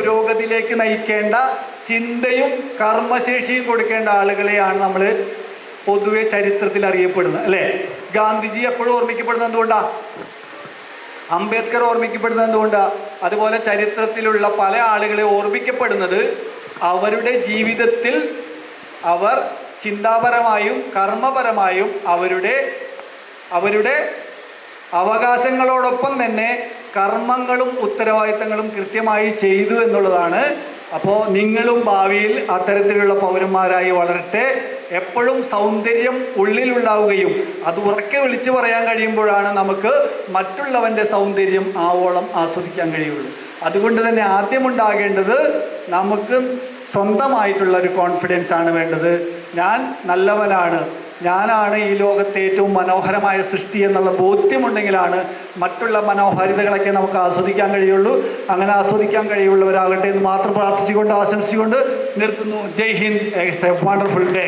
പുരോഗതിയിലേക്ക് നയിക്കേണ്ട ചിന്തയും കർമ്മശേഷിയും കൊടുക്കേണ്ട ആളുകളെയാണ് നമ്മൾ പൊതുവെ ചരിത്രത്തിൽ അറിയപ്പെടുന്നത്, അല്ലേ? ഗാന്ധിജി എപ്പോഴും ഓർമ്മിക്കപ്പെടുന്നത് എന്തുകൊണ്ടാണ്? അംബേദ്കർ ഓർമ്മിക്കപ്പെടുന്നത് എന്തുകൊണ്ടാണ്? അതുപോലെ ചരിത്രത്തിലുള്ള പല ആളുകളെ ഓർമ്മിക്കപ്പെടുന്നത് അവരുടെ ജീവിതത്തിൽ അവർ ചിന്താപരമായും കർമ്മപരമായും അവരുടെ അവകാശങ്ങളോടൊപ്പം തന്നെ കർമ്മങ്ങളും ഉത്തരവാദിത്തങ്ങളും കൃത്യമായി ചെയ്തു എന്നുള്ളതാണ്. അപ്പോൾ നിങ്ങളും ഭാവിയിൽ അത്തരത്തിലുള്ള പൗരന്മാരായി വളരട്ടെ. എപ്പോഴും സൗന്ദര്യം ഉള്ളിലുണ്ടാവുകയും അത് ഉറക്കെ വിളിച്ചു പറയാൻ കഴിയുമ്പോഴാണ് നമുക്ക് മറ്റുള്ളവൻ്റെ സൗന്ദര്യം ആവോളം ആസ്വദിക്കാൻ കഴിയുള്ളൂ. അതുകൊണ്ട് തന്നെ ആദ്യമുണ്ടാകേണ്ടത് നമുക്ക് സ്വന്തമായിട്ടുള്ള ഒരു കോൺഫിഡൻസ് ആണ് വേണ്ടത്. ഞാൻ നല്ലവനാണ്, ഞാനാണ് ഈ ലോകത്തെ ഏറ്റവും മനോഹരമായ സൃഷ്ടി എന്നുള്ള ബോധ്യമുണ്ടെങ്കിലാണ് മറ്റുള്ള മനോഹാരിതകളൊക്കെ നമുക്ക് ആസ്വദിക്കാൻ കഴിയുള്ളൂ. അങ്ങനെ ആസ്വദിക്കാൻ കഴിയുള്ളവരാകട്ടെ എന്ന് മാത്രം പ്രാർത്ഥിച്ചുകൊണ്ട് ആശംസിച്ചുകൊണ്ട് നിർത്തുന്നു. Jai Hind. A wonderful day.